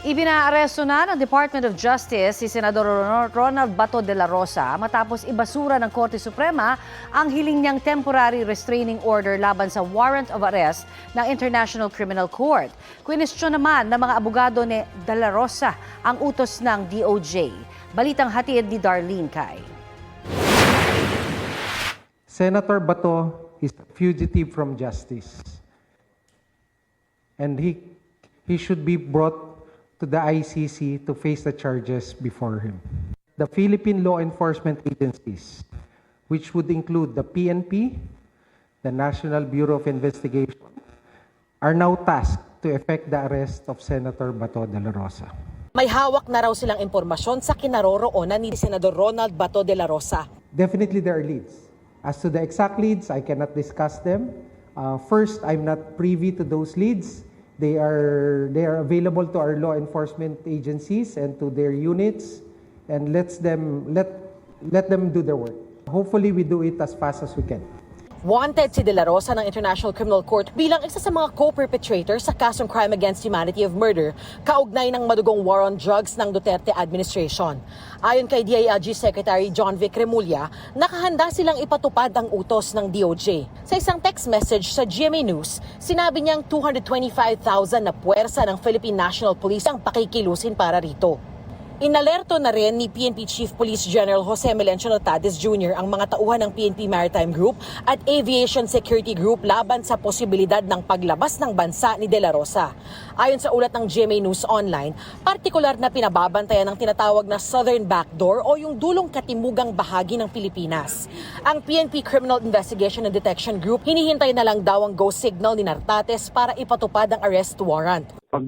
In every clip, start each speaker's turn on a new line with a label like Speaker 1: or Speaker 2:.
Speaker 1: Ibinaaresto na ng Department of Justice si Senador Ronald Bato de la Rosa matapos ibasura ng Korte Suprema ang hiling niyang temporary restraining order laban sa warrant of arrest ng International Criminal Court. Kwinestyon naman ng mga abogado ni de la Rosa ang utos ng DOJ. Balitang hatid ni Darlene Cai.
Speaker 2: Senator Bato is a fugitive from justice, and he should be brought to the ICC to face the charges before him. The Philippine law enforcement agencies, which would include the PNP, the National Bureau of Investigation, are now tasked to effect the arrest of Senator Bato de la Rosa.
Speaker 3: May hawak na raw silang impormasyon sa kinaroroonan ni Senador Ronald Bato de la Rosa.
Speaker 2: Definitely there are leads. As to the exact leads, I cannot discuss them. First, I'm not privy to those leads. They are available to our law enforcement agencies and to their units, and let them do their work. Hopefully, we do it as fast as we can.
Speaker 3: Wanted si De La Rosa ng International Criminal Court bilang isa sa mga co-perpetrator sa kasong crime against humanity of murder kaugnay ng madugong war on drugs ng Duterte administration. Ayon kay DILG Secretary John Vic Remulla, nakahanda silang ipatupad ang utos ng DOJ. Sa isang text message sa GMA News, sinabi niyang 225,000 na puwersa ng Philippine National Police ang pakikilusin para rito. Inalerto na rin ni PNP Chief Police General Jose Melencio Notades Jr. ang mga tauhan ng PNP Maritime Group at Aviation Security Group laban sa posibilidad ng paglabas ng bansa ni De La Rosa. Ayon sa ulat ng GMA News Online, partikular na pinababantayan ng tinatawag na Southern Backdoor o yung dulong katimugang bahagi ng Pilipinas. Ang PNP Criminal Investigation and Detection Group hinihintay na lang daw ang go signal ni Nartates para ipatupad ang arrest warrant.
Speaker 4: Pag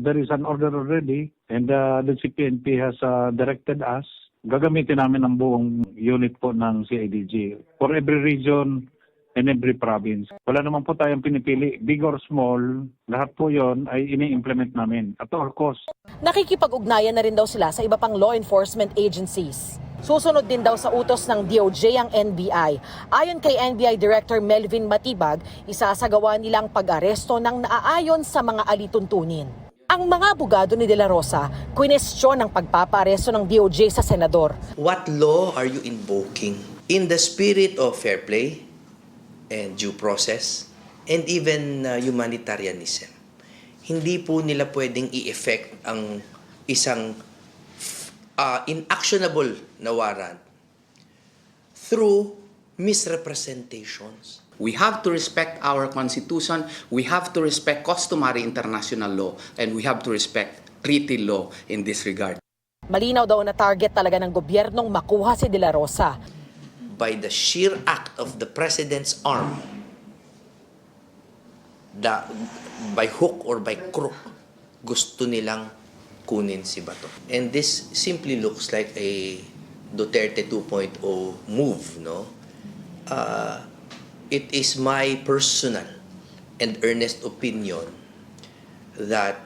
Speaker 4: there is an order already and the CPNP has directed us, gagamitin namin ang buong unit po ng CIDG for every region and every province. Wala naman po tayong pinipili, big or small, lahat po yon ay ini-implement namin at all cost.
Speaker 3: Nakikipag-ugnayan na rin daw sila sa iba pang law enforcement agencies. Susunod din daw sa utos ng DOJ ang NBI. Ayon kay NBI Director Melvin Matibag, isasagawa nilang pag-aresto ng naaayon sa mga alituntunin. Ang mga abogado ni De La Rosa, kwinestyon ang pagpapaaresto ng DOJ sa senador.
Speaker 5: What law are you invoking? In the spirit of fair play and due process and even humanitarianism. Hindi po nila pwedeng i-effect ang isang inactionable na warrant through misrepresentations.
Speaker 6: We have to respect our Constitution, we have to respect customary international law, and we have to respect treaty law in this regard.
Speaker 3: Malinaw daw na target talaga ng gobyernong makuha si De La Rosa.
Speaker 5: By the sheer act of the President's arm, by hook or by crook, gusto nilang kunin si Bato. And this simply looks like a Duterte 2.0 move, no? It is my personal and earnest opinion that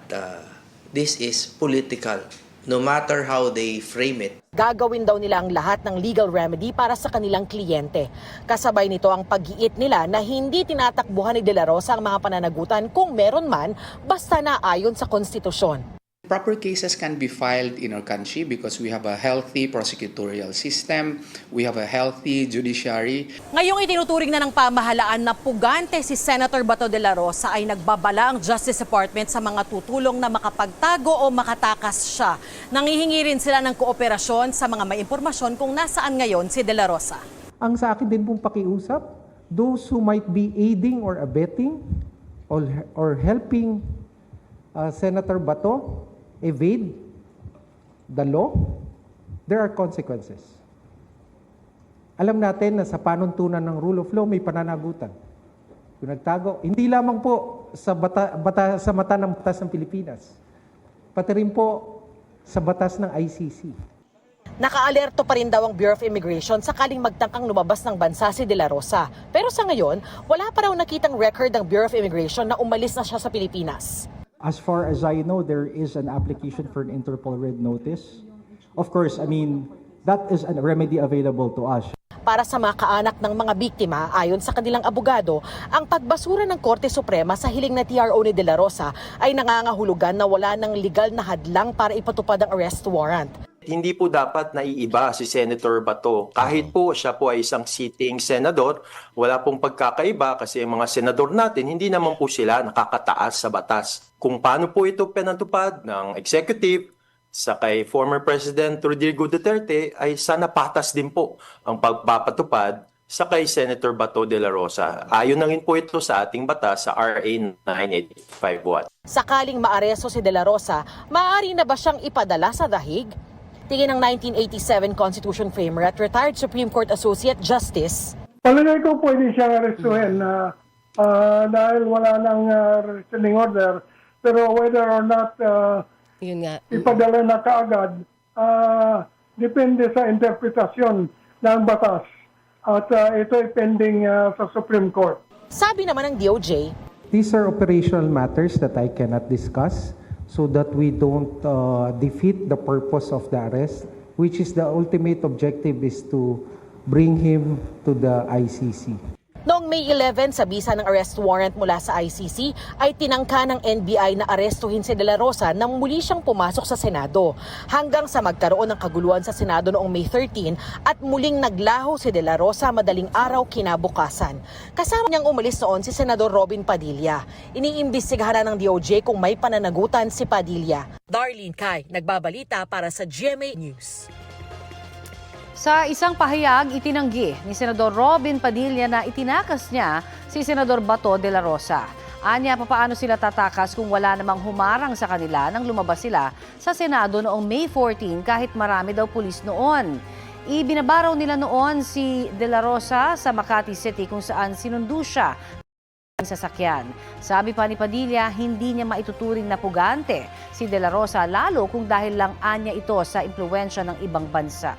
Speaker 5: this is political, no matter how they frame it.
Speaker 3: Gagawin daw nila ang lahat ng legal remedy para sa kanilang kliyente. Kasabay nito ang pag-iit nila na hindi tinatakbuhan ni De La Rosa ang mga pananagutan kung meron man, basta na ayon sa konstitusyon.
Speaker 6: Proper cases can be filed in our country because we have a healthy prosecutorial system, we have a healthy judiciary.
Speaker 3: Ngayong itinuturing na ng pamahalaan na pugante si Senator Bato de la Rosa ay nagbabala ang Justice Department sa mga tutulong na makapagtago o makatakas siya. Nangihingi rin sila ng kooperasyon sa mga may impormasyon kung nasaan ngayon si De La Rosa.
Speaker 2: Ang sa akin din pong pakiusap, those who might be aiding or abetting or helping Senator Bato evade the law, there are consequences. Alam natin na sa panuntunan ng rule of law may pananagutan. Kung nagtago, hindi lamang po sa mata ng batas ng Pilipinas, pati rin po sa batas ng ICC.
Speaker 3: Nakaalerto pa rin daw ang Bureau of Immigration sakaling magtangkang lumabas ng bansa si De La Rosa. Pero sa ngayon, wala pa raw nakitang record ng Bureau of Immigration na umalis na siya sa Pilipinas.
Speaker 7: As far as I know, there is an application for an Interpol Red Notice. Of course, I mean, that is a remedy available to us.
Speaker 3: Para sa mga kaanak ng mga biktima, ayon sa kanilang abogado, ang pagbasura ng Korte Suprema sa hiling na TRO ni De La Rosa ay nangangahulugan na wala ng legal na hadlang para ipatupad ang arrest warrant.
Speaker 8: Hindi po dapat naiiba si Senator Bato. Kahit po siya po ay isang sitting senador, wala pong pagkakaiba kasi ang mga senador natin, hindi naman po sila nakakataas sa batas. Kung paano po ito pinatupad ng executive sa kay former President Rodrigo Duterte, ay sana patas din po ang pagpapatupad sa kay Senator Bato de la Rosa. Ayon na rin po ito sa ating batas sa RA 9851.
Speaker 3: Sakaling maaresto si De La Rosa, maaari na ba siyang ipadala sa dahig? Tingin ng 1987 Constitution framer at retired Supreme Court Associate Justice.
Speaker 9: Palagay ko pwede siyang arestuhin dahil wala nang restraining order. Pero whether or not
Speaker 3: Yun nga.
Speaker 9: ipadala na kaagad, depende sa interpretasyon ng batas. At ito ay pending sa Supreme Court.
Speaker 3: Sabi naman ng DOJ,
Speaker 2: These are operational matters that I cannot discuss so that we don't defeat the purpose of the arrest, which is the ultimate objective is to bring him to the ICC.
Speaker 3: noong May 11 sa bisa ng arrest warrant mula sa ICC ay tinangka ng NBI na arestuhin si De La Rosa nang muli siyang pumasok sa Senado. Hanggang sa magkaroon ng kaguluhan sa Senado noong May 13 at muling naglaho si De La Rosa madaling araw kinabukasan. Kasama niyang umalis noon si Senador Robin Padilla. Iniimbestigahan ng DOJ kung may pananagutan si Padilla. Darlene Kai, nagbabalita para sa GMA News.
Speaker 1: Sa isang pahayag, itinanggi ni Senador Robin Padilla na itinakas niya si Senador Bato de la Rosa. Anya, papaano sila tatakas kung wala namang humarang sa kanila nang lumabas sila sa Senado noong May 14 kahit marami daw pulis noon. Ibinabaraw nila noon si de la Rosa sa Makati City kung saan sinundo siya ng sasakyan. Sabi pa ni Padilla, hindi niya maituturing na pugante si de la Rosa lalo kung dahil lang anya ito sa impluwensya ng ibang bansa.